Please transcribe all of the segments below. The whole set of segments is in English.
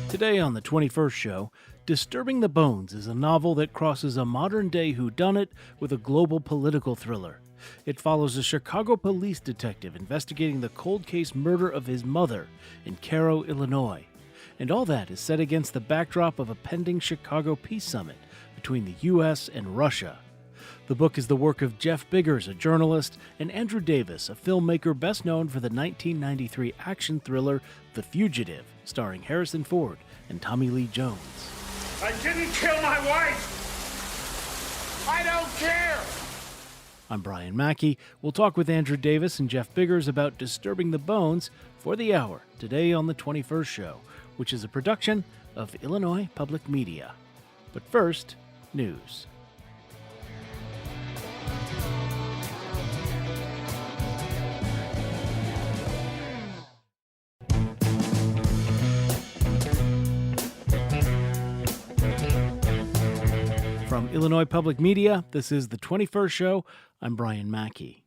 Today on the 21st show, Disturbing the Bones is a novel that crosses a modern day whodunit with a global political thriller. It follows a Chicago police detective investigating the cold case murder of his mother in Cairo, Illinois. And all that is set against the backdrop of a pending Chicago peace summit between the U.S. and Russia. The book is the work of Jeff Biggers, a journalist, and Andrew Davis, a filmmaker best known for the 1993 action thriller The Fugitive, starring Harrison Ford and Tommy Lee Jones. I didn't kill my wife! I don't care! I'm Brian Mackey. We'll talk with Andrew Davis and Jeff Biggers about Disturbing the Bones for the hour, today on the 21st show, which is a production of Illinois Public Media. But first, news. From Illinois Public Media, this is the 21st show. I'm Brian Mackey.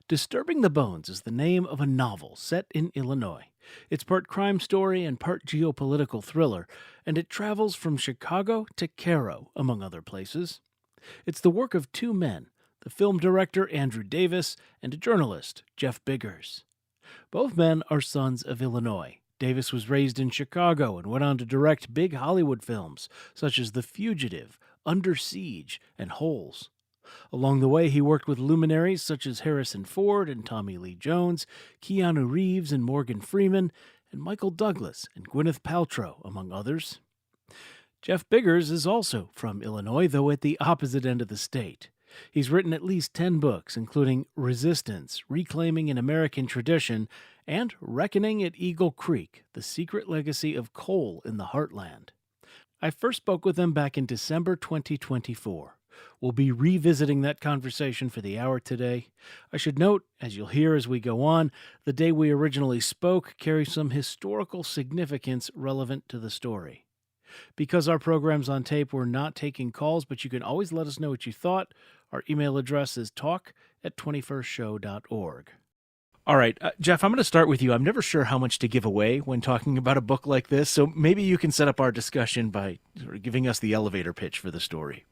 Disturbing the Bones is the name of a novel set in Illinois. It's part crime story and part geopolitical thriller, and it travels from Chicago to Cairo, among other places. It's the work of two men, the film director Andrew Davis and a journalist, Jeff Biggers. Both men are sons of Illinois. Davis was raised in Chicago and went on to direct big Hollywood films such as The Fugitive, Under Siege, and Holes. Along the way, he worked with luminaries such as Harrison Ford and Tommy Lee Jones, Keanu Reeves and Morgan Freeman, and Michael Douglas and Gwyneth Paltrow, among others. Jeff Biggers is also from Illinois, though at the opposite end of the state. He's written at least 10 books, including Resistance, Reclaiming an American Tradition, and Reckoning at Eagle Creek, The Secret Legacy of Coal in the Heartland. I first spoke with them back in December 2024. We'll be revisiting that conversation for the hour today. I should note, as you'll hear as we go on, the day we originally spoke carries some historical significance relevant to the story. Because our program's on tape, we're not taking calls, but you can always let us know what you thought. Our email address is talk@21stshow.org. All right, Jeff, I'm going to start with you. I'm never sure how much to give away when talking about a book like this, so maybe you can set up our discussion by sort of giving us the elevator pitch for the story.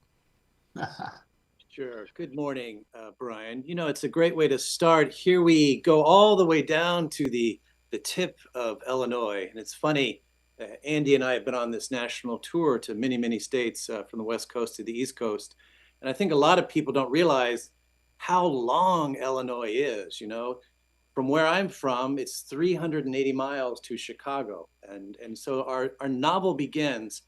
Sure. Good morning, Brian. You know, it's a great way to start. Here we go all the way down to the tip of Illinois. And it's funny, Andy and I have been on this national tour to many, many states from the West Coast to the East Coast. And I think a lot of people don't realize how long Illinois is, you know. From where I'm from, it's 380 miles to Chicago. And so our novel begins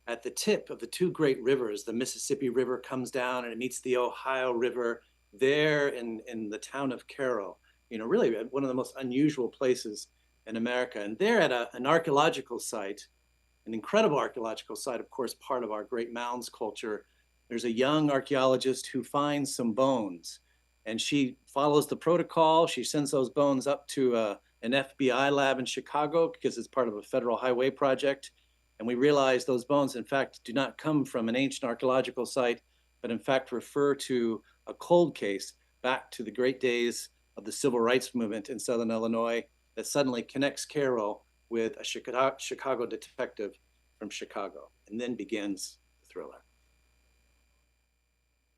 at the tip of the two great rivers. The Mississippi River comes down and it meets the Ohio River there in the town of Cairo. You know, really one of the most unusual places in America. And there at an archaeological site, an incredible archaeological site, of course, part of our great mounds culture, there's a young archaeologist who finds some bones. And she follows the protocol. She sends those bones up to an FBI lab in Chicago because it's part of a federal highway project. And we realize those bones, in fact, do not come from an ancient archaeological site, but in fact refer to a cold case back to the great days of the civil rights movement in Southern Illinois that suddenly connects Cairo with a Chicago detective from Chicago. And then begins the thriller.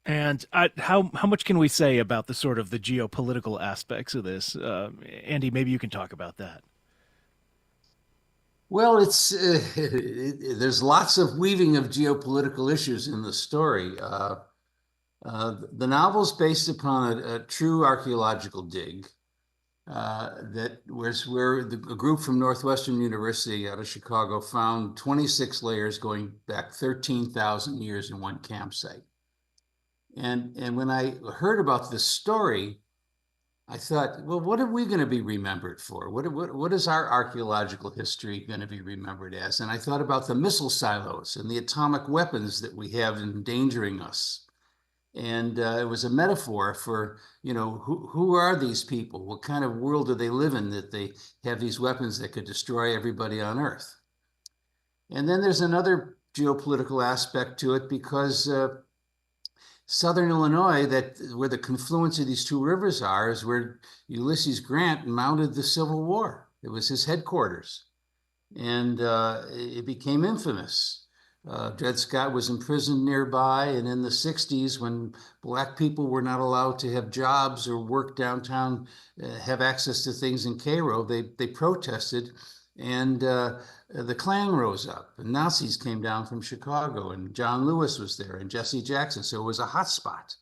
And how much can we say about the sort of the geopolitical aspects of this? Andy, maybe you can talk about that. Well, there's lots of weaving of geopolitical issues in the story. The novel's based upon a true archaeological dig that was where a group from Northwestern University out of Chicago found 26 layers going back 13,000 years in one campsite. And when I heard about this story, I thought, well, what are we going to be remembered for? What is our archaeological history going to be remembered as? And I thought about the missile silos and the atomic weapons that we have endangering us. And it was a metaphor for, you know, who are these people? What kind of world do they live in that they have these weapons that could destroy everybody on Earth? And then there's another geopolitical aspect to it because Southern Illinois, where the confluence of these two rivers is where Ulysses Grant mounted the Civil War. It was his headquarters. and it became infamous. Dred Scott was imprisoned nearby, and in the 60s, when Black people were not allowed to have jobs or work downtown, have access to things in Cairo, they protested, and the Klan rose up, and Nazis came down from Chicago, and John Lewis was there, and Jesse Jackson. So it was a hot spot.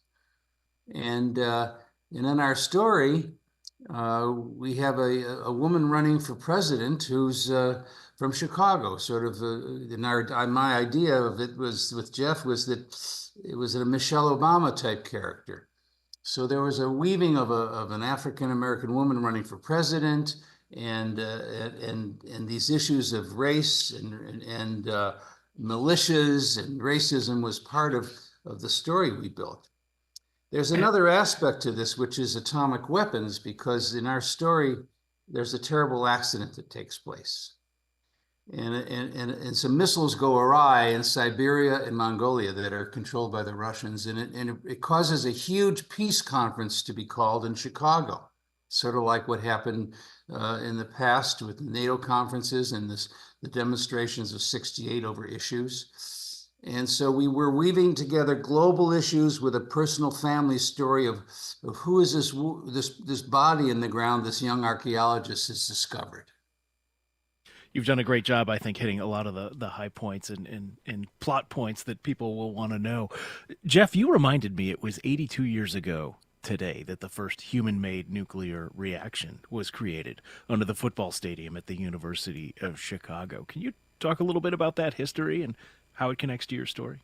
And in our story, we have a woman running for president who's from Chicago. Sort of, my idea of it was with Jeff was that it was a Michelle Obama type character. So there was a weaving of an African American woman running for president, and these issues of race and militias and racism was part of the story we built. There's another aspect to this, which is atomic weapons, because in our story, there's a terrible accident that takes place. And some missiles go awry in Siberia and Mongolia that are controlled by the Russians. And it causes a huge peace conference to be called in Chicago, sort of like what happened in the past with the NATO conferences and the demonstrations of '68 over issues. And so we were weaving together global issues with a personal family story of who is this body in the ground this young archaeologist has discovered. You've done a great job, I think, hitting a lot of the high points and plot points that people will want to know. Jeff, you reminded me it was 82 years ago today that the first human-made nuclear reaction was created under the football stadium at the University of Chicago. Can you talk a little bit about that history and how it connects to your story?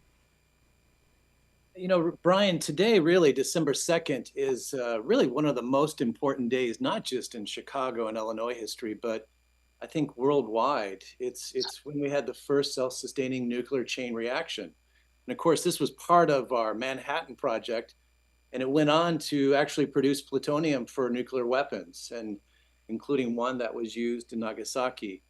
You know, Brian, today, really, December 2nd is really one of the most important days, not just in Chicago and Illinois history, but I think worldwide. It's when we had the first self-sustaining nuclear chain reaction. And of course, this was part of our Manhattan Project, and it went on to actually produce plutonium for nuclear weapons, and including one that was used in Nagasaki.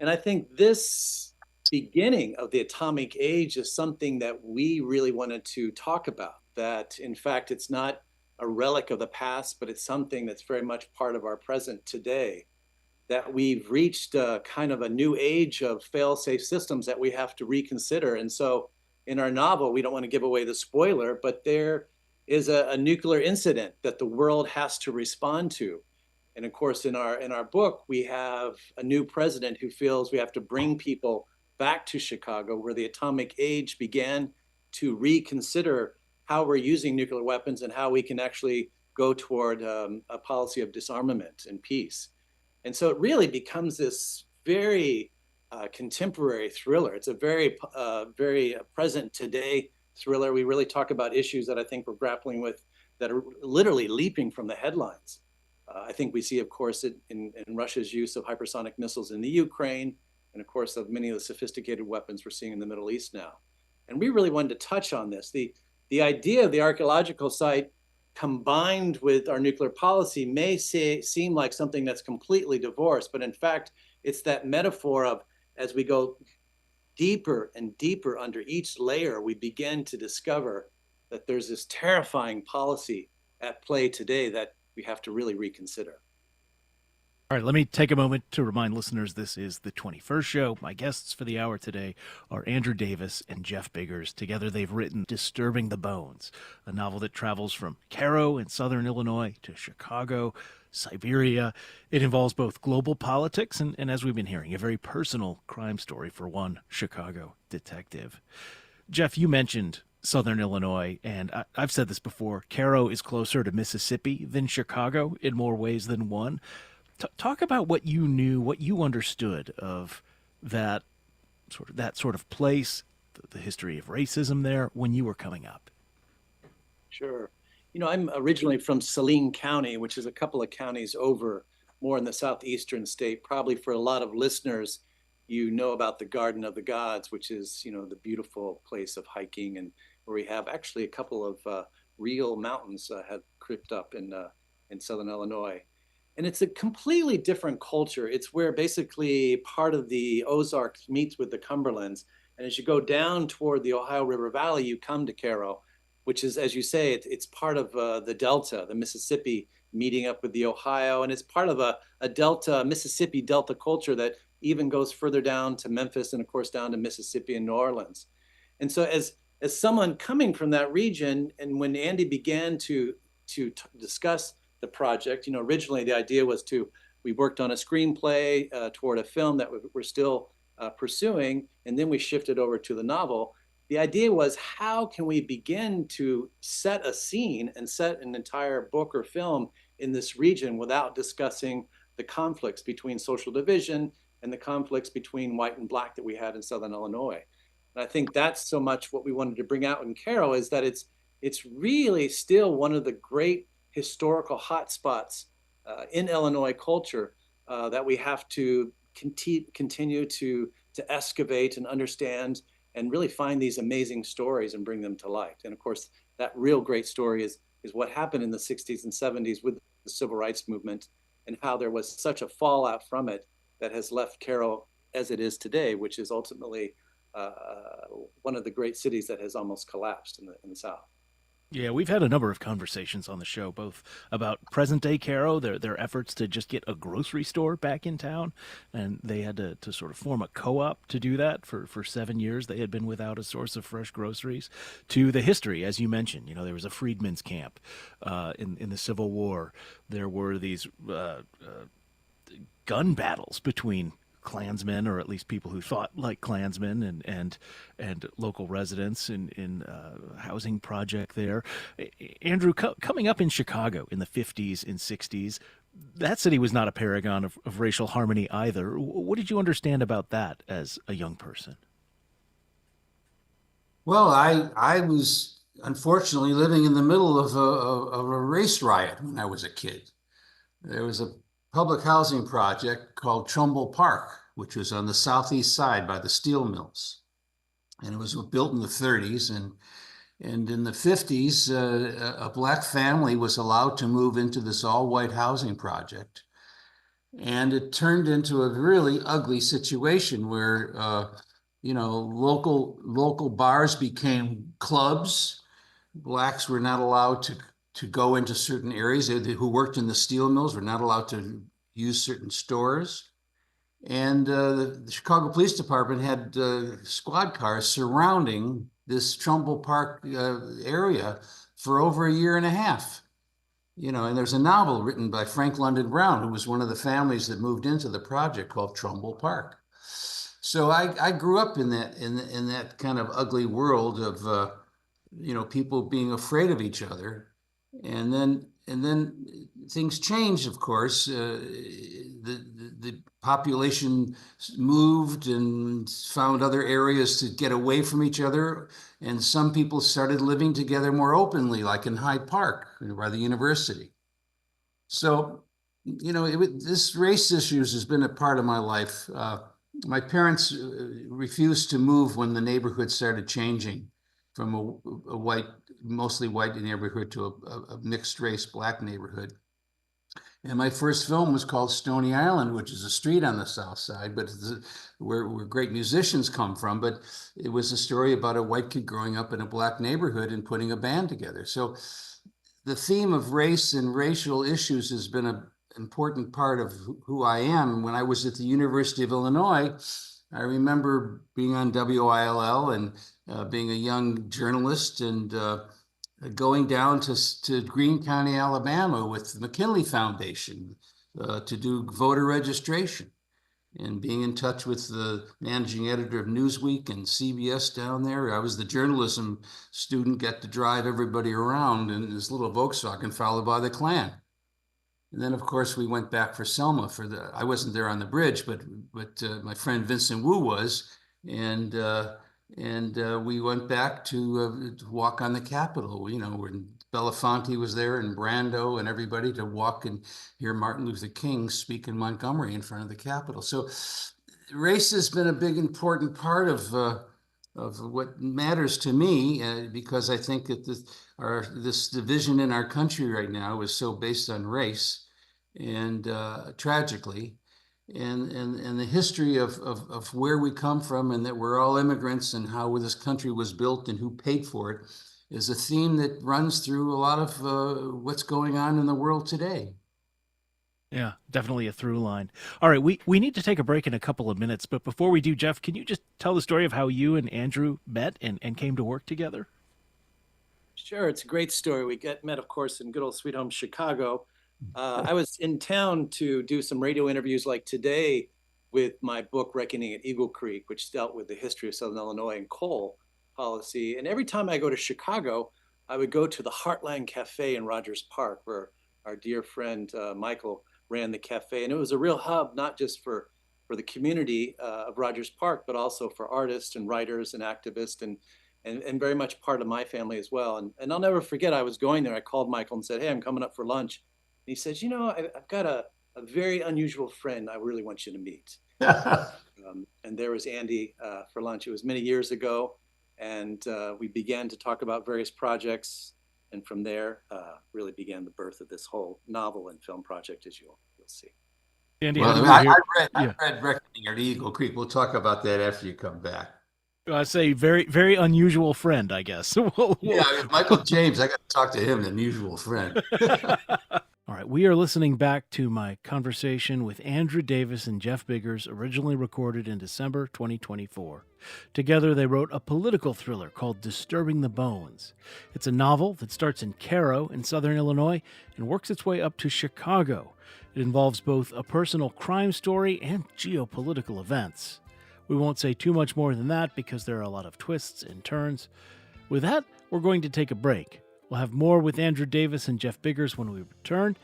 And I think this beginning of the atomic age is something that we really wanted to talk about. That, in fact, it's not a relic of the past, but it's something that's very much part of our present today. That we've reached kind of a new age of fail-safe systems that we have to reconsider. And so in our novel, we don't want to give away the spoiler, but there is a nuclear incident that the world has to respond to. And of course, in our book, we have a new president who feels we have to bring people back to Chicago, where the atomic age began to reconsider how we're using nuclear weapons and how we can actually go toward a policy of disarmament and peace. And so it really becomes this very contemporary thriller. It's a very present today thriller. We really talk about issues that I think we're grappling with that are literally leaping from the headlines. I think we see, of course, in Russia's use of hypersonic missiles in the Ukraine, and of course, of many of the sophisticated weapons we're seeing in the Middle East now. And we really wanted to touch on this. The idea of the archaeological site combined with our nuclear policy may seem like something that's completely divorced, but in fact, it's that metaphor of as we go deeper and deeper under each layer, we begin to discover that there's this terrifying policy at play today that we have to really reconsider. All right, let me take a moment to remind listeners this is the 21st show. My guests for the hour today are Andrew Davis and Jeff Biggers. Together, they've written Disturbing the Bones, a novel that travels from Cairo in southern Illinois to Chicago, Siberia. It involves both global politics and, as we've been hearing, a very personal crime story for one Chicago detective. Jeff, you mentioned southern Illinois, and I've said this before, Cairo is closer to Mississippi than Chicago in more ways than one. Talk about what you knew, what you understood of that sort of place, the history of racism there when you were coming up. Sure. You know, I'm originally from Saline County, which is a couple of counties over, more in the southeastern state. Probably for a lot of listeners, you know about the Garden of the Gods, which is, you know, the beautiful place of hiking, and where we have actually a couple of real mountains have crept up in southern Illinois. And it's a completely different culture. It's where basically part of the Ozarks meets with the Cumberlands. And as you go down toward the Ohio River Valley, you come to Cairo, which is, as you say, it's part of the Delta, the Mississippi meeting up with the Ohio. And it's part of a Delta, Mississippi Delta culture that even goes further down to Memphis and of course down to Mississippi and New Orleans. And so as someone coming from that region, and when Andy began to discuss the project, originally the idea was we worked on a screenplay toward a film that we're still pursuing, and then we shifted over to the novel. The idea was, how can we begin to set a scene and set an entire book or film in this region without discussing the conflicts between social division and the conflicts between white and black that we had in Southern Illinois. And I think that's so much what we wanted to bring out in Carol, is that it's really still one of the great historical hotspots in Illinois culture that we have to continue to excavate and understand, and really find these amazing stories and bring them to light. And of course, that real great story is what happened in the 60s and 70s with the civil rights movement, and how there was such a fallout from it that has left Carroll as it is today, which is ultimately one of the great cities that has almost collapsed in the South. Yeah, we've had a number of conversations on the show, both about present-day Caro, their efforts to just get a grocery store back in town, and they had to sort of form a co-op to do that. For 7 years, they had been without a source of fresh groceries, to the history, as you mentioned. There was a freedmen's camp in the Civil War. There were these gun battles between Klansmen, or at least people who thought like Klansmen, and local residents in housing project there. Andrew, coming up in Chicago in the 50s and 60s, that city was not a paragon of racial harmony either. What did you understand about that as a young person? Well, I was unfortunately living in the middle of a race riot when I was a kid. There was a public housing project called Trumbull Park, which was on the southeast side by the steel mills. And it was built in the 30s. And in the 50s, a black family was allowed to move into this all-white housing project. And it turned into a really ugly situation where, local bars became clubs. Blacks were not allowed to go into certain areas. Who worked in the steel mills were not allowed to use certain stores. And the Chicago Police Department had squad cars surrounding this Trumbull Park area for over a year and a half. And there's a novel written by Frank London Brown, who was one of the families that moved into the project, called Trumbull Park. So I grew up in that kind of ugly world of people being afraid of each other, and then things changed. Of course, the population moved and found other areas to get away from each other, and some people started living together more openly, like in Hyde Park by the university. So, this race issues has been a part of my life. My parents refused to move when the neighborhood started changing from a mostly white neighborhood to a mixed race black neighborhood. And my first film was called Stony Island, which is a street on the south side, but where great musicians come from. But it was a story about a white kid growing up in a black neighborhood and putting a band together. So the theme of race and racial issues has been an important part of who I am. When I was at the University of Illinois, I remember being on WILL and being a young journalist, and going down to Greene County, Alabama with the McKinley Foundation to do voter registration, and being in touch with the managing editor of Newsweek and CBS down there. I was the journalism student, got to drive everybody around in this little Volkswagen followed by the Klan. And then, of course, we went back for Selma I wasn't there on the bridge, but my friend Vincent Wu was, and we went back to walk on the Capitol. When Belafonte was there, and Brando, and everybody, to walk and hear Martin Luther King speak in Montgomery in front of the Capitol. So race has been a big, important part of what matters to me, because I think that this division in our country right now is so based on race, and tragically. And the history of where we come from, and that we're all immigrants, and how this country was built and who paid for it, is a theme that runs through a lot of what's going on in the world today. Yeah, definitely a through line. All right, we need to take a break in a couple of minutes, but before we do, Jeff, can you just tell the story of how you and Andrew met and came to work together? Sure, it's a great story. We get met, of course, in good old sweet home Chicago. I was in town to do some radio interviews like today with my book, Reckoning at Eagle Creek, which dealt with the history of Southern Illinois and coal policy. And every time I go to Chicago, I would go to the Heartland Cafe in Rogers Park, where our dear friend Michael ran the cafe. And it was a real hub, not just for the community of Rogers Park, but also for artists and writers and activists and very much part of my family as well. And I'll never forget, I was going there. I called Michael and said, "Hey, I'm coming up for lunch." And he says, I've got a very unusual friend I really want you to meet. And there was Andy for lunch. It was many years ago. And we began to talk about various projects. And from there, really began the birth of this whole novel and film project, as you'll see. Andy, how Well, did we hear? I Yeah, read Reckoning at Eagle Creek. We'll talk about that after you come back. I say very unusual friend, I guess. Yeah, Michael James, I got to talk to him, an unusual friend. All right, we are listening back to my conversation with Andrew Davis and Jeff Biggers, originally recorded in December 2024. Together, they wrote a political thriller called Disturbing the Bones. It's a novel that starts in Cairo in southern Illinois and works its way up to Chicago. It involves both a personal crime story and geopolitical events. We won't say too much more than that because there are a lot of twists and turns. With that, we're going to take a break. We'll have more with Andrew Davis and Jeff Biggers when we return.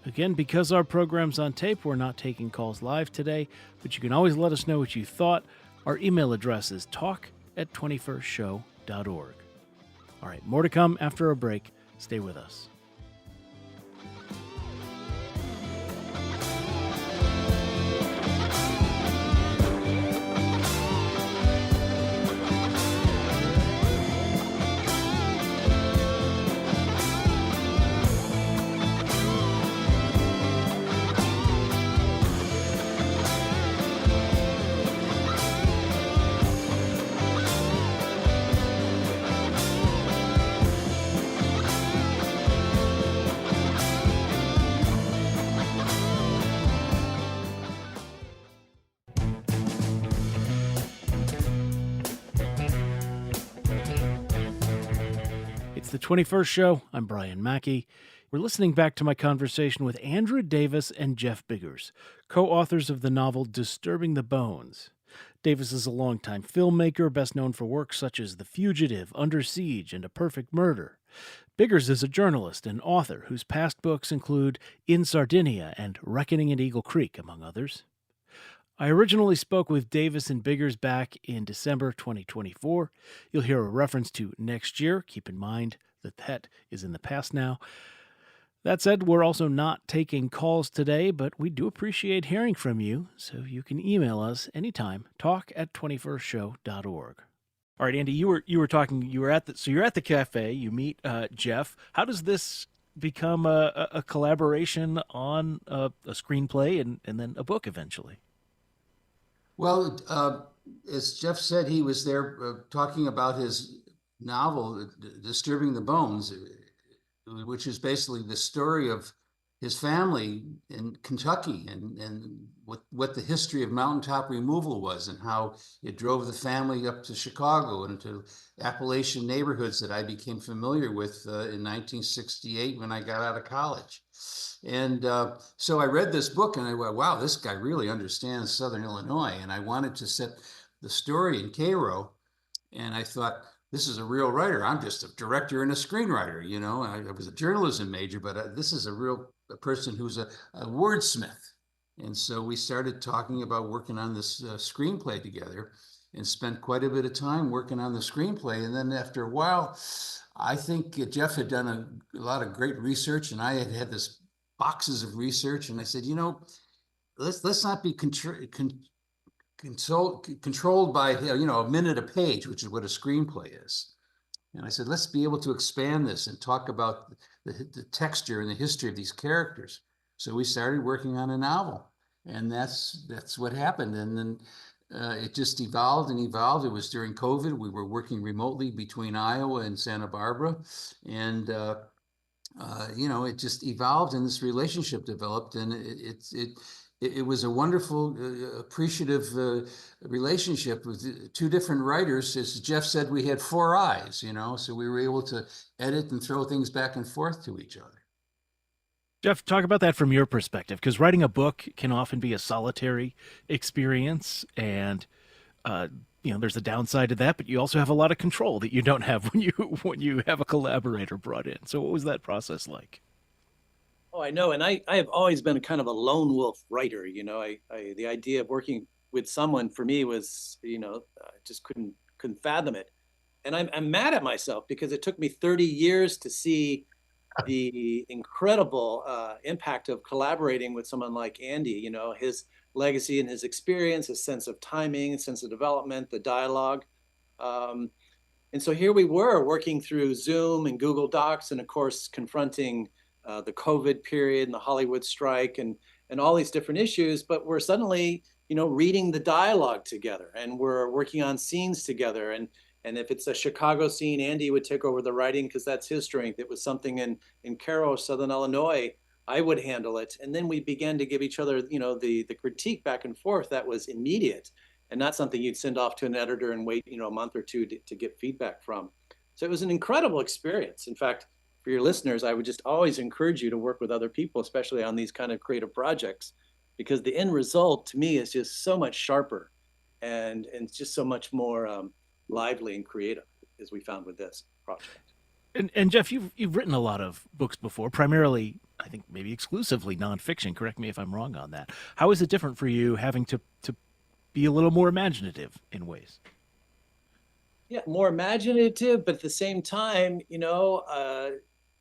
Again, because our program's on tape, we're not taking calls live today, but you can always let us know what you thought. Our email address is talk@21stshow.org. All right, more to come after a break. Stay with us. It's the 21st show. I'm Brian Mackey. We're listening back to my conversation with Andrew Davis and Jeff Biggers, co-authors of the novel Disturbing the Bones. Davis is a longtime filmmaker, best known for works such as The Fugitive, Under Siege, and A Perfect Murder. Biggers is a journalist and author whose past books include In Sardinia and Reckoning at Eagle Creek, among others. I originally spoke with Davis and Biggers back in December 2024. You'll hear a reference to next year. Keep in mind that is in the past now. That said, we're also not taking calls today, but we do appreciate hearing from you, so you can email us anytime, talk@21stshow.org. All right, Andy, you were talking, you're at the cafe, you meet Jeff. How does this become a collaboration on a screenplay and then a book eventually? Well, as Jeff said, he was there talking about his novel, Disturbing the Bones, which is basically the story of his family in Kentucky and what the history of mountaintop removal was and how it drove the family up to Chicago and to Appalachian neighborhoods that I became familiar with in 1968 when I got out of college. And so I read this book and I went, wow, this guy really understands Southern Illinois. And I wanted to set the story in Cairo. And I thought, this is a real writer. I'm just a director and a screenwriter, you know. I was a journalism major, but this is a person who's a wordsmith. And so we started talking about working on this screenplay together and spent quite a bit of time working on the screenplay. And then after a while, I think Jeff had done a lot of great research and I had this boxes of research. And I said, let's not be controlled by a minute a page, which is what a screenplay is. And I said, let's be able to expand this and talk about the texture and the history of these characters. So we started working on a novel, and that's what happened. And then it just evolved and evolved. It was during COVID. We were working remotely between Iowa and Santa Barbara, and it just evolved and this relationship developed, and it was a wonderful, appreciative relationship with two different writers. As Jeff said, we had four eyes, so we were able to edit and throw things back and forth to each other. Jeff, talk about that from your perspective, because writing a book can often be a solitary experience, and uh, there's a downside to that, but you also have a lot of control that you don't have when you have a collaborator brought in. So, what was that process like? Oh, I know. And I have always been a kind of a lone wolf writer. The idea of working with someone for me was, I just couldn't fathom it. And I'm mad at myself because it took me 30 years to see the incredible impact of collaborating with someone like Andy, his legacy and his experience, his sense of timing, his sense of development, the dialogue. Um, and so here we were working through Zoom and Google Docs, and of course, confronting the COVID period and the Hollywood strike and all these different issues. But we're suddenly, reading the dialogue together, and we're working on scenes together. And if it's a Chicago scene, Andy would take over the writing because that's his strength. It was something in Cairo, Southern Illinois, I would handle it. And then we began to give each other, the critique back and forth that was immediate and not something you'd send off to an editor and wait, a month or two to get feedback from. So it was an incredible experience. In fact, for your listeners, I would just always encourage you to work with other people, especially on these kind of creative projects, because the end result to me is just so much sharper and just so much more lively and creative, as we found with this project. And Jeff, you've written a lot of books before, primarily, I think maybe exclusively nonfiction. Correct me if I'm wrong on that. How is it different for you having to be a little more imaginative in ways? Yeah, more imaginative, but at the same time,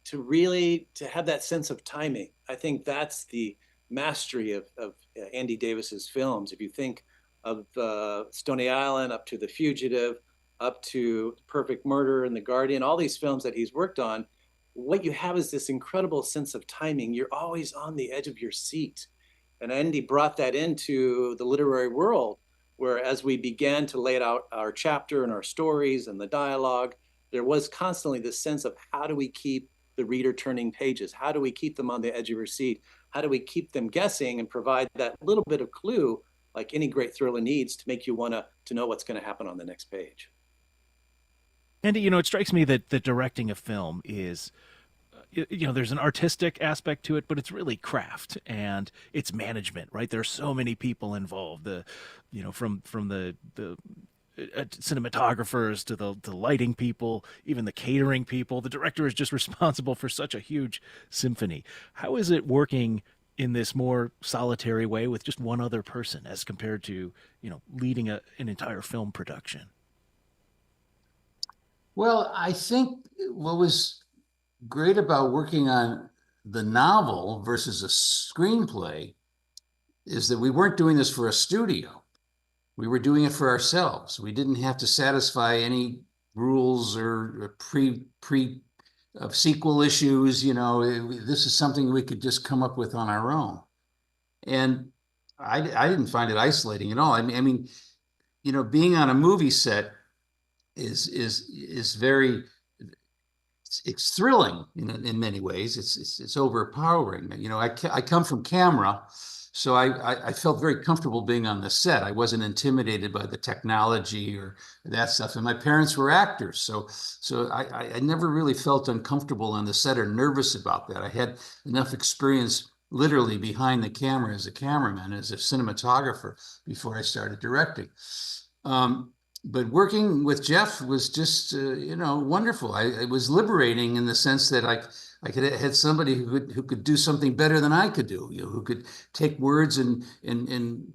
to have that sense of timing. I think that's the mastery of Andy Davis's films. If you think of Stony Island up to The Fugitive, up to Perfect Murder and The Guardian, all these films that he's worked on, what you have is this incredible sense of timing. You're always on the edge of your seat. And Andy brought that into the literary world, where as we began to lay out our chapter and our stories and the dialogue, there was constantly this sense of how do we keep the reader turning pages? How do we keep them on the edge of your seat? How do we keep them guessing and provide that little bit of clue, like any great thriller needs, to make you want to know what's going to happen on the next page? And it strikes me that directing a film is, there's an artistic aspect to it, but it's really craft and it's management, right? There's so many people involved. From the cinematographers to the lighting people, even the catering people. The director is just responsible for such a huge symphony. How is it working in this more solitary way with just one other person as compared to, leading an entire film production? Well, I think what was great about working on the novel versus a screenplay is that we weren't doing this for a studio. We were doing it for ourselves. We didn't have to satisfy any rules or pre of sequel issues. This is something we could just come up with on our own. And I didn't find it isolating at all. I mean, being on a movie set is very, it's thrilling in many ways. It's overpowering. I come from camera, so I felt very comfortable being on the set. I wasn't intimidated by the technology or that stuff. And my parents were actors, so I never really felt uncomfortable on the set or nervous about that. I had enough experience literally behind the camera as a cameraman, as a cinematographer, before I started directing. But working with Jeff was just, wonderful. It was liberating in the sense that I could had somebody who could do something better than I could do, who could take words and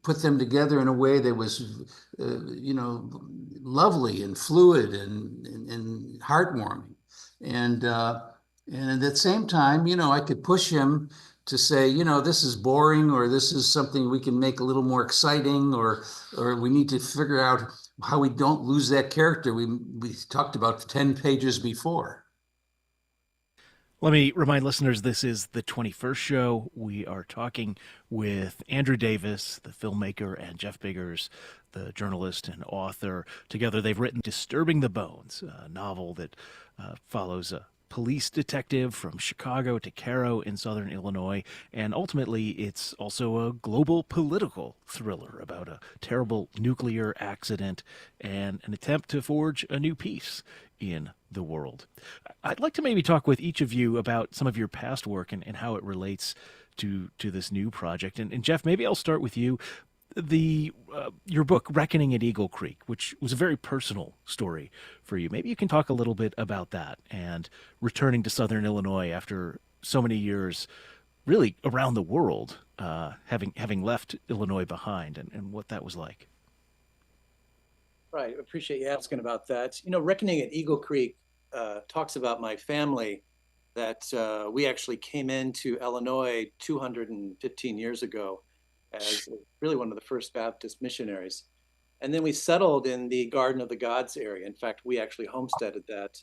put them together in a way that was, lovely and fluid and heartwarming. And at the same time, I could push him to say, this is boring, or this is something we can make a little more exciting, or we need to figure out how we don't lose that character we talked about 10 pages before. Let me remind listeners this is the 21st show. We are talking with Andrew Davis, the filmmaker, and Jeff Biggers, the journalist and author. Together they've written Disturbing the Bones, a novel that follows a police detective from Chicago to Cairo in southern Illinois, and ultimately it's also a global political thriller about a terrible nuclear accident and an attempt to forge a new peace in the world. I'd like to maybe talk with each of you about some of your past work and how it relates to this new project. And Jeff, maybe I'll start with you. The Your book Reckoning at Eagle Creek, which was a very personal story for you. Maybe you can talk a little bit about that and returning to Southern Illinois after so many years, really around the world, having left Illinois behind, and what that was like. Right. Appreciate you asking about that. You know, Reckoning at Eagle Creek talks about my family that we actually came into Illinois 215 years ago as really one of the first Baptist missionaries. And then we settled in the Garden of the Gods area. In fact, we actually homesteaded that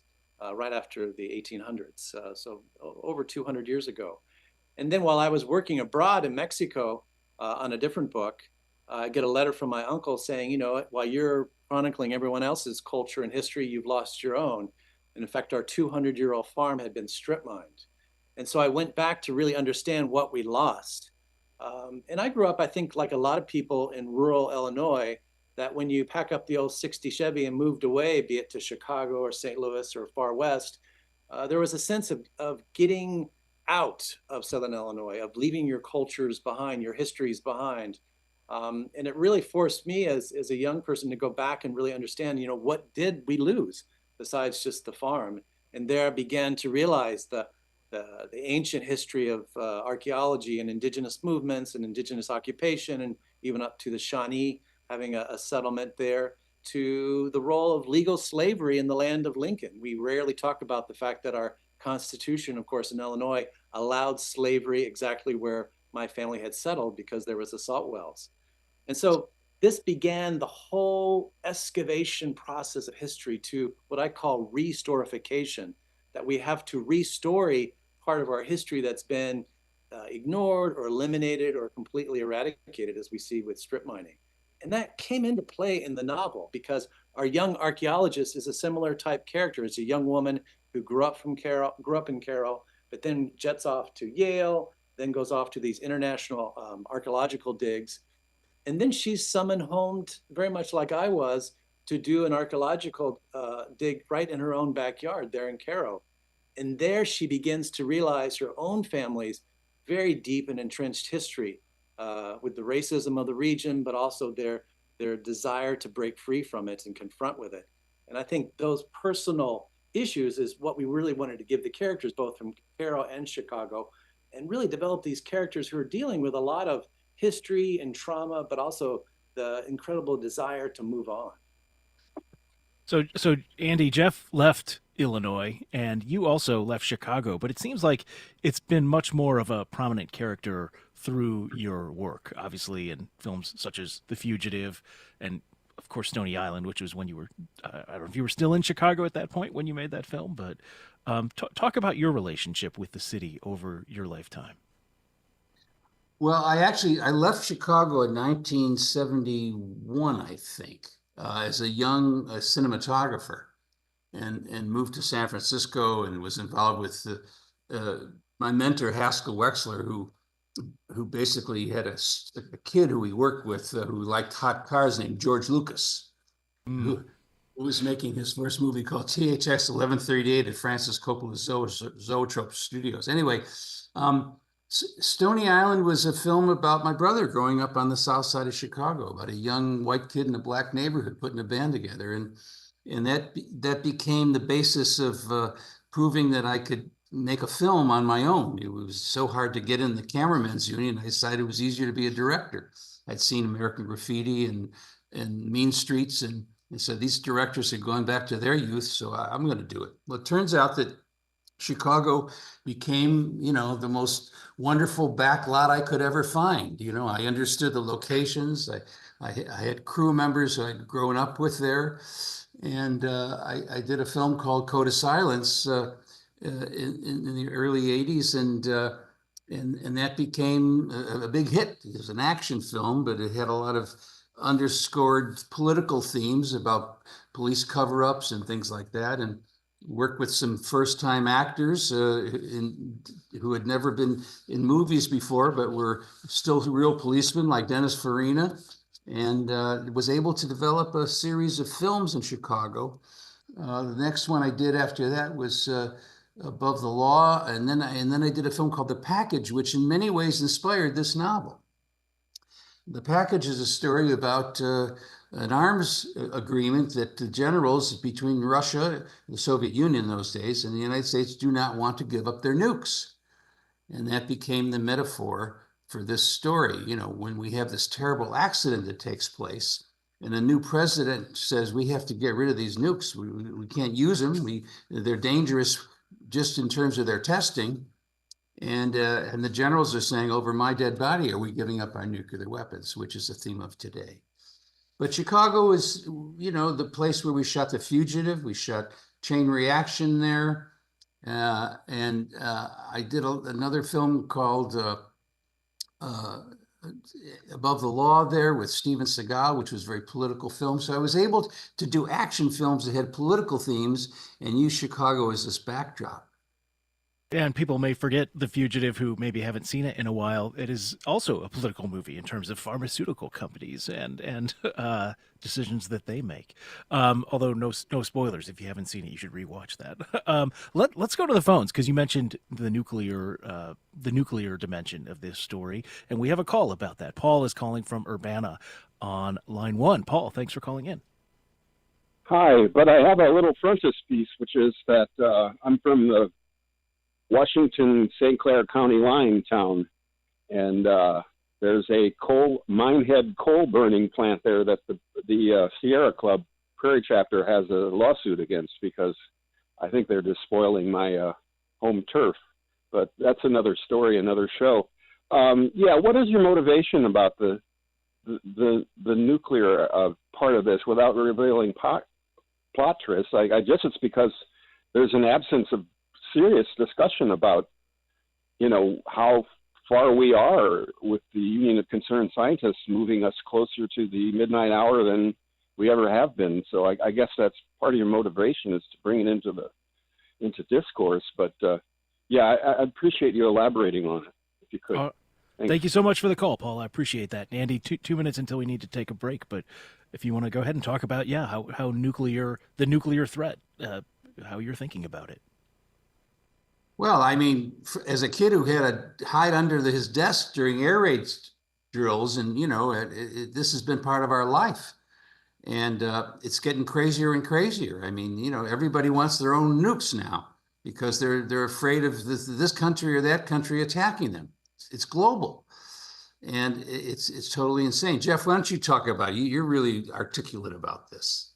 right after the 1800s, so over 200 years ago. And then while I was working abroad in Mexico on a different book, I get a letter from my uncle saying, you know, while you're chronicling everyone else's culture and history, you've lost your own. And in fact, our 200-year-old farm had been strip mined. And so I went back to really understand what we lost. And I grew up, I think, like a lot of people in rural Illinois, that when you pack up the old 60 Chevy and moved away, be it to Chicago or St. Louis or far west, there was a sense of getting out of Southern Illinois, of leaving your cultures behind, your histories behind. And it really forced me as a young person to go back and really understand, you know, what did we lose besides just the farm? And there I began to realize the ancient history of archaeology and indigenous movements and indigenous occupation, and even up to the Shawnee having a settlement there, to the role of legal slavery in the land of Lincoln. We rarely talk about the fact that our Constitution, of course, in Illinois allowed slavery exactly where my family had settled because there was the salt wells. And so this began the whole excavation process of history to what I call restorification, that we have to restory part of our history that's been ignored or eliminated or completely eradicated, as we see with strip mining. And that came into play in the novel because our young archaeologist is a similar type character. It's a young woman who grew up in Cairo, but then jets off to Yale, then goes off to these international archaeological digs. And then she's summoned home, very much like I was, to do an archaeological dig right in her own backyard there in Cairo. And there she begins to realize her own family's very deep and entrenched history with the racism of the region, but also their desire to break free from it and confront with it. And I think those personal issues is what we really wanted to give the characters, both from Cairo and Chicago, and really develop these characters who are dealing with a lot of history and trauma, but also the incredible desire to move on. So Andy, Jeff left Illinois, and you also left Chicago, but it seems like it's been much more of a prominent character through your work, obviously in films such as The Fugitive and, of course, Stony Island, which was when you were, I don't know if you were still in Chicago at that point when you made that film, but talk about your relationship with the city over your lifetime. Well, I left Chicago in 1971, I think, as a young cinematographer, and moved to San Francisco and was involved with my mentor Haskell Wexler, who basically had a kid who he worked with who liked hot cars named George Lucas, who was making his first movie called THX 1138 at Francis Coppola's Zoetrope Studios. Anyway, Stony Island was a film about my brother growing up on the south side of Chicago, about a young white kid in a black neighborhood putting a band together. And that became the basis of proving that I could make a film on my own. It was so hard to get in the cameraman's union. I decided it was easier to be a director. I'd seen American Graffiti and Mean Streets, and so these directors had gone back to their youth, so I'm going to do it. Well, it turns out that Chicago became, you know, the most wonderful back lot I could ever find. You know, I understood the locations. I had crew members who I'd grown up with there. And I did a film called Code of Silence in the early 80s. And that became a big hit. It was an action film, but it had a lot of underscored political themes about police cover-ups and things like that. And worked with some first-time actors who had never been in movies before, but were still real policemen, like Dennis Farina, and was able to develop a series of films in Chicago. The next one I did after that was Above the Law, and then I did a film called The Package, which in many ways inspired this novel. The Package is a story about an arms agreement that the generals between Russia, the Soviet Union in those days, and the United States do not want to give up their nukes. And that became the metaphor for this story. You know, when we have this terrible accident that takes place, and a new president says we have to get rid of these nukes, we can't use them, they're dangerous just in terms of their testing. And the generals are saying, over my dead body, are we giving up our nuclear weapons, which is the theme of today. But Chicago is, you know, the place where we shot The Fugitive. We shot Chain Reaction there. And I did another film called Above the Law there with Steven Seagal, which was a very political film. So I was able to do action films that had political themes and use Chicago as this backdrop. And people may forget The Fugitive, who maybe haven't seen it in a while. It is also a political movie in terms of pharmaceutical companies and decisions that they make. Although no spoilers. If you haven't seen it, you should rewatch that. Let's go to the phones, because you mentioned the nuclear dimension of this story, and we have a call about that. Paul is calling from Urbana on line 1. Paul, thanks for calling in. Hi, but I have a little frontispiece, which is that I'm from the Washington St. Clair County line town, and there's a Minehead coal burning plant there that the Sierra Club Prairie chapter has a lawsuit against, because I think they're despoiling my home turf. But that's another story, another show. What is your motivation about the nuclear part of this without revealing plot twists? I guess it's because there's an absence of serious discussion about, you know, how far we are with the Union of Concerned Scientists moving us closer to the midnight hour than we ever have been. So I guess that's part of your motivation, is to bring it into discourse. But I appreciate you elaborating on it, if you could. Thank you so much for the call, Paul. I appreciate that. Andy, two minutes until we need to take a break, but if you want to go ahead and talk about how the nuclear threat, how you're thinking about it. Well, I mean, as a kid who had to hide under his desk during air raid drills, and, you know, this has been part of our life. And it's getting crazier and crazier. I mean, you know, everybody wants their own nukes now because they're afraid of this country or that country attacking them. It's global. And it's totally insane. Jeff, why don't you talk about it? You're really articulate about this.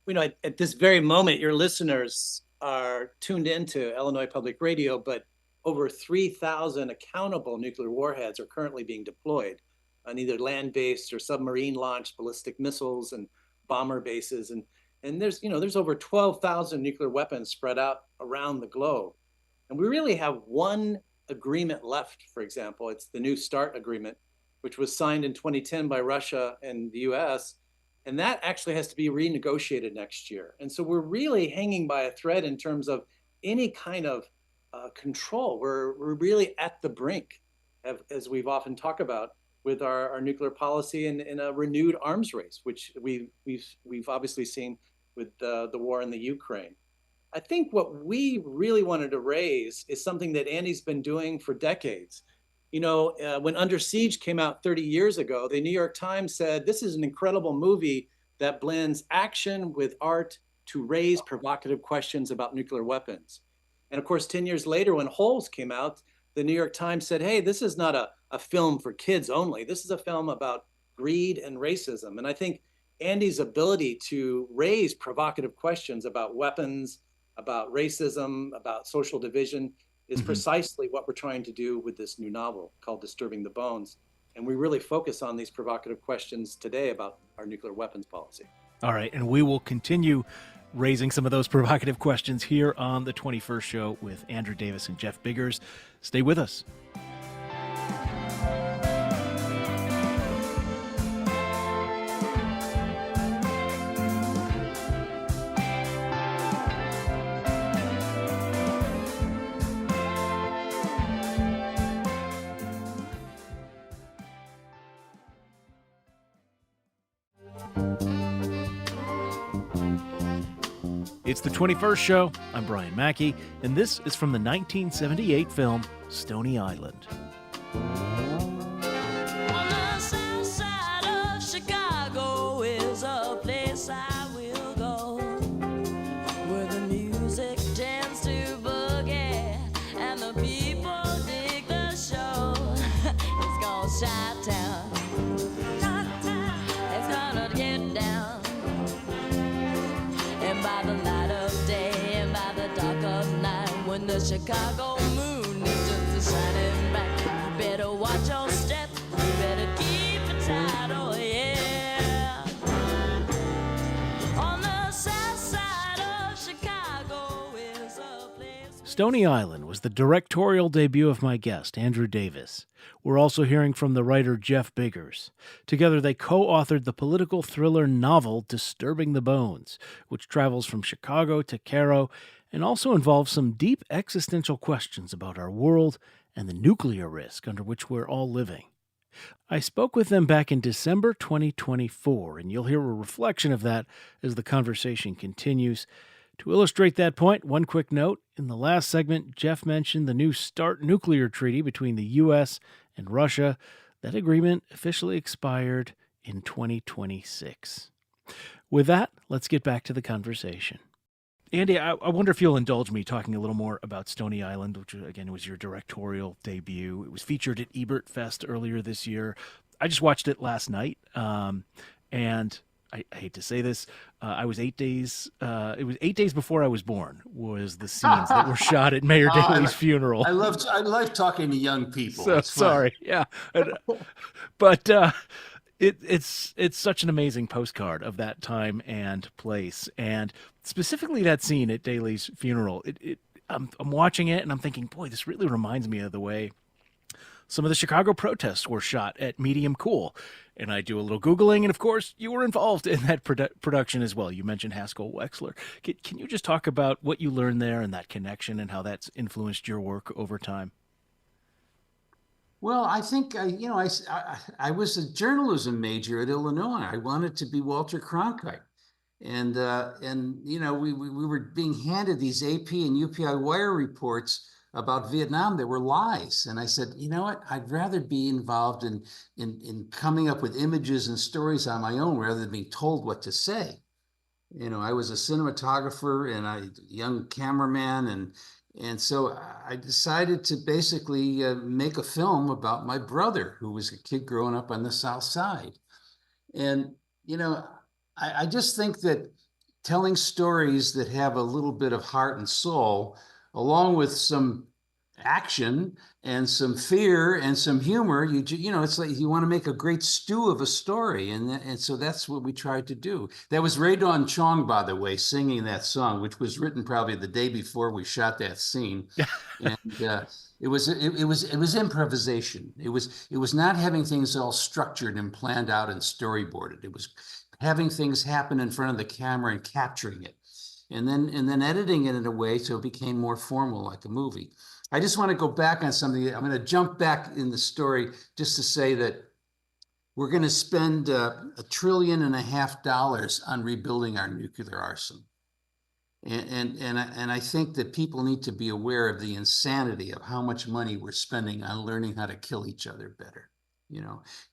You know, at this very moment, your listeners are tuned into Illinois Public Radio, but over 3,000 accountable nuclear warheads are currently being deployed on either land-based or submarine-launched ballistic missiles and bomber bases. And there's over 12,000 nuclear weapons spread out around the globe. And we really have one agreement left, for example. It's the New START agreement, which was signed in 2010 by Russia and the US. And that actually has to be renegotiated next year. And so we're really hanging by a thread in terms of any kind of control. We're really at the brink, as we've often talked about, with our nuclear policy in a renewed arms race, which we've obviously seen with the war in the Ukraine. I think what we really wanted to raise is something that Andy's been doing for decades. You know, when Under Siege came out 30 years ago, the New York Times said, this is an incredible movie that blends action with art to raise provocative questions about nuclear weapons. And of course, 10 years later, when Holes came out, the New York Times said, hey, this is not a film for kids only. This is a film about greed and racism. And I think Andy's ability to raise provocative questions about weapons, about racism, about social division, is precisely what we're trying to do with this new novel called Disturbing the Bones. And we really focus on these provocative questions today about our nuclear weapons policy. All right, and we will continue raising some of those provocative questions here on the 21st show with Andrew Davis and Jeff Biggers. Stay with us. It's the 21st show. I'm Brian Mackey, and this is from the 1978 film Stony Island. On the south side of Chicago is a place I will go, where the music tends to boogie and the people dig the show. It's called Chi-Town. It's gonna get down, and by the light of day and by the dark of night, when the Chicago moon is just shining bright, you better watch your step, you better keep it tight, oh yeah. On the south side of Chicago is a place. Stony Island was the directorial debut of my guest, Andrew Davis. We're also hearing from the writer Jeff Biggers. Together, they co-authored the political thriller novel Disturbing the Bones, which travels from Chicago to Cairo and also involves some deep existential questions about our world and the nuclear risk under which we're all living. I spoke with them back in December 2024, and you'll hear a reflection of that as the conversation continues. To illustrate that point, one quick note. In the last segment, Jeff mentioned the new START nuclear treaty between the U.S. and Russia. That agreement officially expired in 2026. With that, let's get back to the conversation. Andy, I wonder if you'll indulge me talking a little more about Stony Island, which, again, was your directorial debut. It was featured at Ebert Fest earlier this year. I just watched it last night, and I hate to say this, I was 8 days, it was 8 days before I was born, was the scenes that were shot at Mayor Daley's funeral. I love talking to young people. So It's fun. sorry, yeah. But it's such an amazing postcard of that time and place, and specifically that scene at Daley's funeral. I'm watching it and I'm thinking, boy, this really reminds me of the way some of the Chicago protests were shot at Medium Cool. And I do a little Googling, and of course, you were involved in that production as well. You mentioned Haskell Wexler. Can you just talk about what you learned there and that connection and how that's influenced your work over time? Well, I think I was a journalism major at Illinois. I wanted to be Walter Cronkite, and we were being handed these AP and UPI Wire reports about Vietnam that were lies. And I said, you know what? I'd rather be involved in coming up with images and stories on my own rather than being told what to say. I was a cinematographer and a young cameraman, and so I decided to basically make a film about my brother, who was a kid growing up on the South Side. And, I just think that telling stories that have a little bit of heart and soul, along with some action and some fear and some humor, it's like you want to make a great stew of a story, and so that's what we tried to do. That was Ray Dawn Chong, by the way, singing that song, which was written probably the day before we shot that scene, and it was improvisation. It was not having things all structured and planned out and storyboarded. It was having things happen in front of the camera and capturing it, and then editing it in a way so it became more formal, like a movie. I just want to go back on something. I'm going to jump back in the story just to say that we're going to spend $1.5 trillion on rebuilding our nuclear arsenal. And I think that people need to be aware of the insanity of how much money we're spending on learning how to kill each other better.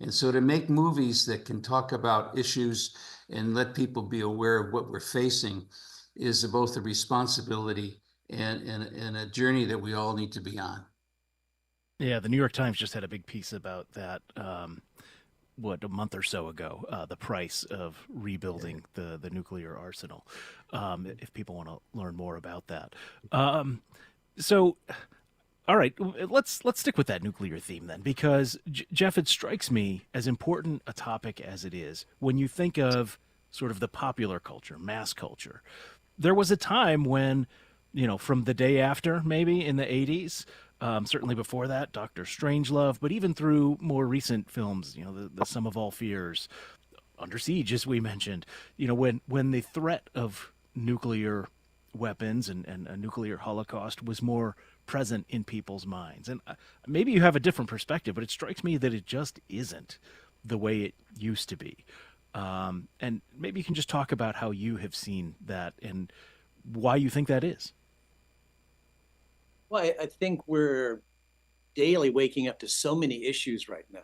And so to make movies that can talk about issues and let people be aware of what we're facing is both a responsibility and a journey that we all need to be on. Yeah, the New York Times just had a big piece about that, a month or so ago, the price of rebuilding the nuclear arsenal, if people want to learn more about that. So, all right, let's stick with that nuclear theme then, because, Jeff, it strikes me as important a topic as it is. When you think of sort of the popular culture, mass culture, there was a time when, from The Day After, maybe in the 80s, certainly before that, Dr. Strangelove, but even through more recent films, the Sum of All Fears, Under Siege, as we mentioned, when the threat of nuclear weapons and a nuclear holocaust was more present in people's minds. And maybe you have a different perspective, but it strikes me that it just isn't the way it used to be. And maybe you can just talk about how you have seen that and why you think that is. Well, I think we're daily waking up to so many issues right now.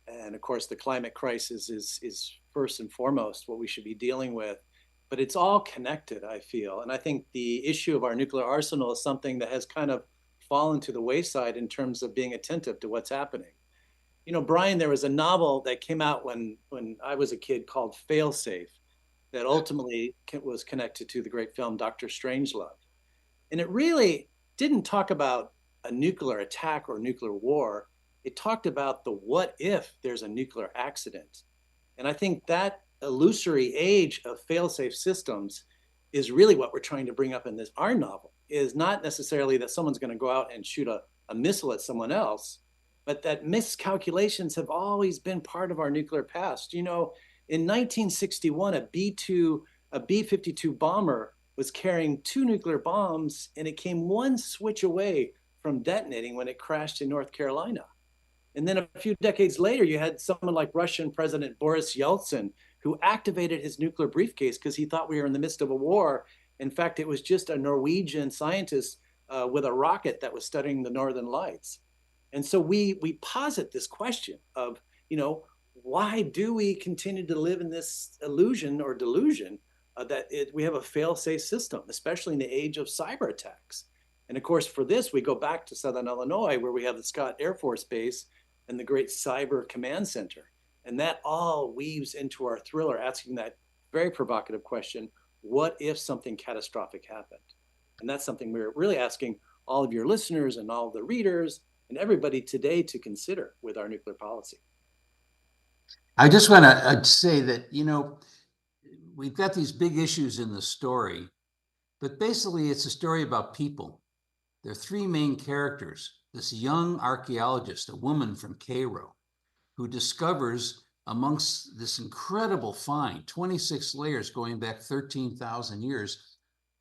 And of course, the climate crisis is first and foremost what we should be dealing with. But it's all connected, I feel. And I think the issue of our nuclear arsenal is something that has kind of fallen to the wayside in terms of being attentive to what's happening. You know, Brian, there was a novel that came out when I was a kid called Failsafe that ultimately was connected to the great film Dr. Strangelove. And it really didn't talk about a nuclear attack or nuclear war. It talked about the what if there's a nuclear accident. And I think that illusory age of fail-safe systems is really what we're trying to bring up in this our novel, is not necessarily that someone's going to go out and shoot a missile at someone else, but that miscalculations have always been part of our nuclear past. You know, in 1961, a B-52 bomber was carrying 2 nuclear bombs, and it came one switch away from detonating when it crashed in North Carolina. And then a few decades later, you had someone like Russian President Boris Yeltsin, who activated his nuclear briefcase because he thought we were in the midst of a war. In fact, it was just a Norwegian scientist with a rocket that was studying the Northern Lights. And so we posit this question of, you know, why do we continue to live in this illusion or delusion we have a fail-safe system, especially in the age of cyber attacks? And of course, for this, we go back to Southern Illinois, where we have the Scott Air Force Base and the great Cyber Command Center. And that all weaves into our thriller, asking that very provocative question, what if something catastrophic happened? And that's something we're really asking all of your listeners and all of the readers and everybody today to consider with our nuclear policy. I just want to say that, you know, we've got these big issues in the story, but basically it's a story about people. There are 3 main characters. This young archaeologist, a woman from Cairo, who discovers amongst this incredible find, 26 layers going back 13,000 years,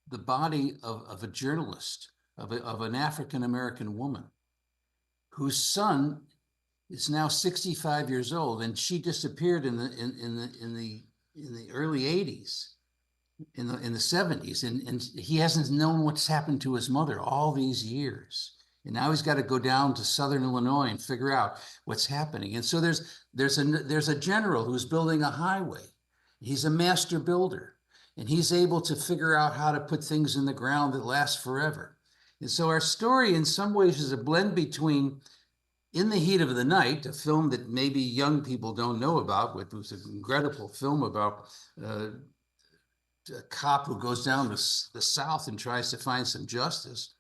the body of a journalist, of an African-American woman, whose son is now 65 years old, and she disappeared in the early 80s, in the 70s, and he hasn't known what's happened to his mother all these years. And now he's got to go down to Southern Illinois and figure out what's happening. And so there's a general who's building a highway. He's a master builder, and he's able to figure out how to put things in the ground that last forever. And so our story in some ways is a blend between In the Heat of the Night, a film that maybe young people don't know about, which was an incredible film about a cop who goes down to the South and tries to find some justice,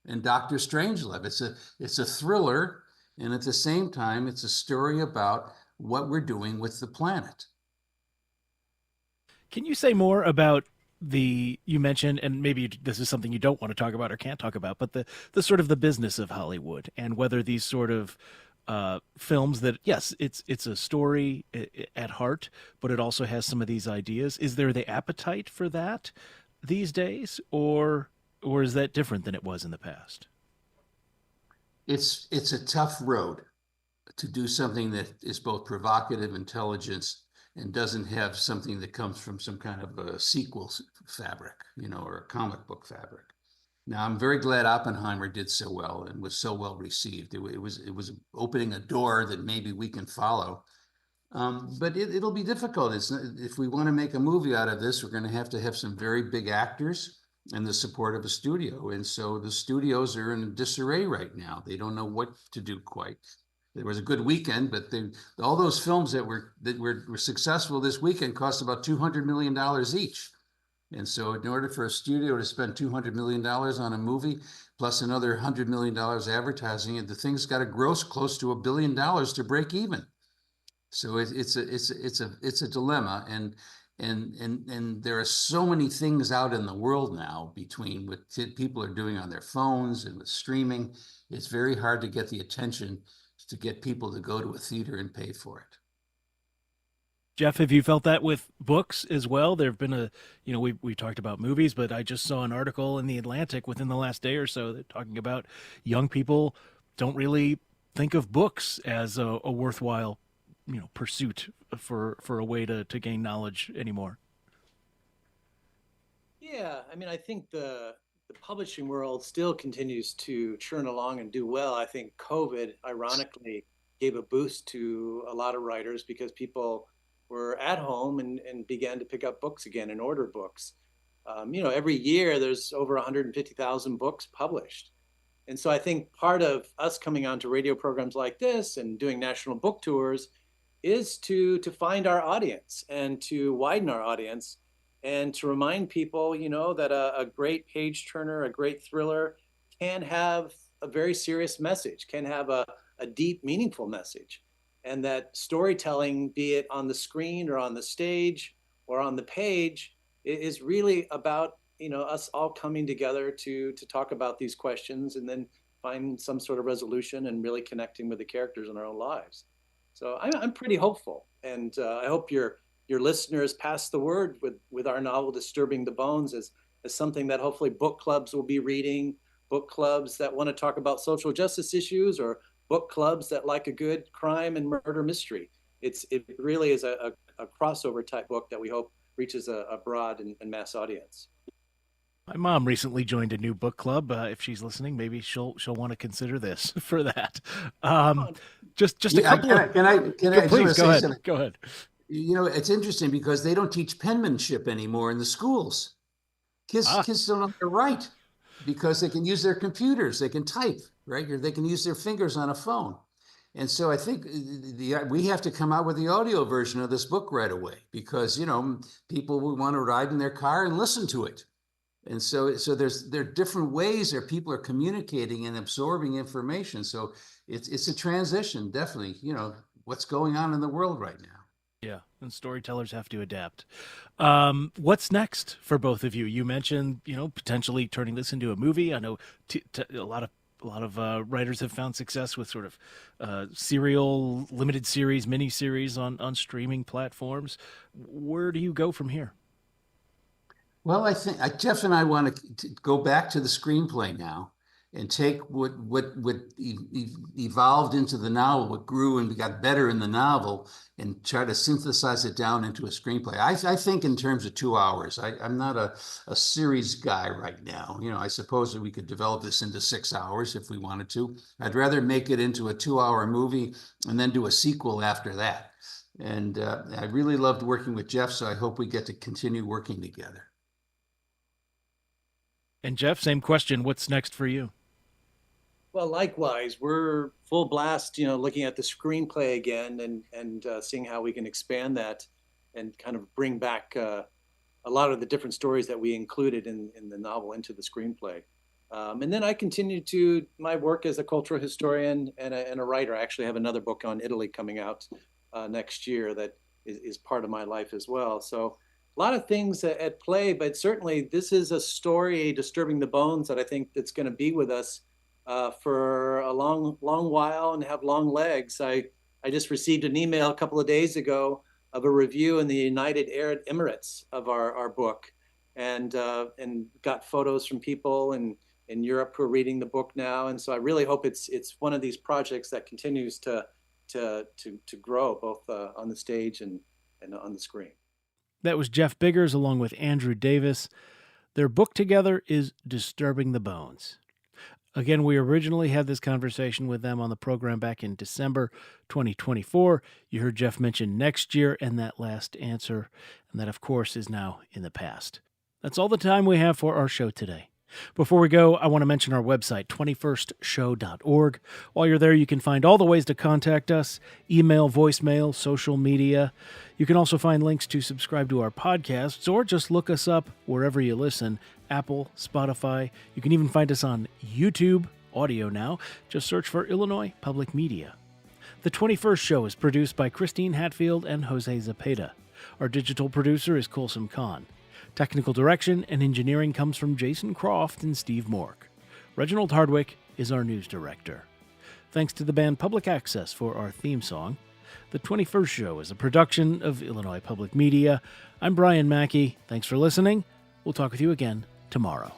and Dr. Strangelove. It's a thriller, and at the same time, it's a story about what we're doing with the planet. Can you say more about you mentioned, and maybe this is something you don't want to talk about or can't talk about, but the sort of the business of Hollywood, and whether these sort of films that, yes, it's a story at heart, but it also has some of these ideas. Is there the appetite for that these days, or is that different than it was in the past? It's a tough road to do something that is both provocative, intelligent, and doesn't have something that comes from some kind of a sequel fabric, you know, or a comic book fabric. Now, I'm very glad Oppenheimer did so well and was so well received. It was opening a door that maybe we can follow. But it'll be difficult. If we want to make a movie out of this, we're going to have some very big actors and the support of a studio. And so the studios are in disarray right now. They don't know what to do quite. There was a good weekend, but all those films that were successful this weekend cost about $200 million each. And so in order for a studio to spend $200 million on a movie, plus another $100 million advertising it, the thing's got to gross close to $1 billion to break even. So it's a dilemma, and there are so many things out in the world now between what people are doing on their phones and with streaming. It's very hard to get the attention to get people to go to a theater and pay for it. Jeff, have you felt that with books as well? There have been we talked about movies, but I just saw an article in The Atlantic within the last day or so that talking about young people don't really think of books as a worthwhile, pursuit for a way to gain knowledge anymore. Yeah, I mean, I think the publishing world still continues to churn along and do well. I think COVID, ironically, gave a boost to a lot of writers because people were at home and began to pick up books again and order books. Every year there's over 150,000 books published. And so I think part of us coming on to radio programs like this and doing national book tours is to find our audience and to widen our audience and to remind people, that a great page turner, a great thriller can have a very serious message, can have a deep, meaningful message. And that storytelling, be it on the screen or on the stage or on the page, is really about, us all coming together to talk about these questions and then find some sort of resolution and really connecting with the characters in our own lives. So I'm pretty hopeful, and I hope your listeners pass the word with our novel Disturbing the Bones as something that hopefully book clubs will be reading, book clubs that want to talk about social justice issues, or book clubs that like a good crime and murder mystery. It really is a crossover type book that we hope reaches a broad and mass audience. My mom recently joined a new book club. If she's listening, maybe she'll want to consider this for that. Just a Yeah, couple of. can I just wanna Please go say ahead. something? Go ahead. It's interesting because they don't teach penmanship anymore in the schools. Kids don't know how to write because they can use their computers, they can type, right? Or they can use their fingers on a phone. And so I think we have to come out with the audio version of this book right away because, people will want to ride in their car and listen to it. And so there are different ways that people are communicating and absorbing information. So it's a transition, definitely, what's going on in the world right now. Yeah, and storytellers have to adapt. What's next for both of you? You mentioned, potentially turning this into a movie. I know a lot of writers have found success with sort of serial, limited series, mini series on streaming platforms. Where do you go from here? Well, I think Jeff and I want to go back to the screenplay now and take what evolved into the novel, what grew and got better in the novel, and try to synthesize it down into a screenplay. I think in terms of 2 hours. I'm not a series guy right now. I suppose that we could develop this into 6 hours if we wanted to. I'd rather make it into a 2-hour movie and then do a sequel after that. And I really loved working with Jeff, so I hope we get to continue working together. And Jeff, same question. What's next for you? Well, likewise, we're full blast, looking at the screenplay again and seeing how we can expand that and kind of bring back a lot of the different stories that we included in the novel into the screenplay. And then I continue to my work as a cultural historian and a writer. I actually have another book on Italy coming out next year that is part of my life as well. So a lot of things at play, but certainly this is a story, Disturbing the Bones, that I think that's going to be with us for a long while and have long legs. I just received an email a couple of days ago of a review in the United Arab Emirates of our book, and got photos from people in Europe who are reading the book now. And so I really hope it's one of these projects that continues to grow both on the stage and on the screen. That was Jeff Biggers along with Andrew Davis. Their book together is Disturbing the Bones. Again, we originally had this conversation with them on the program back in December 2024. You heard Jeff mention next year and that last answer, and that, of course, is now in the past. That's all the time we have for our show today. Before we go, I want to mention our website, 21stshow.org. While you're there, you can find all the ways to contact us, email, voicemail, social media. You can also find links to subscribe to our podcasts or just look us up wherever you listen, Apple, Spotify. You can even find us on YouTube, audio now. Just search for Illinois Public Media. The 21st Show is produced by Christine Hatfield and Jose Zepeda. Our digital producer is Kulsum Khan. Technical direction and engineering comes from Jason Croft and Steve Mork. Reginald Hardwick is our news director. Thanks to the band Public Access for our theme song. The 21st Show is a production of Illinois Public Media. I'm Brian Mackey. Thanks for listening. We'll talk with you again tomorrow.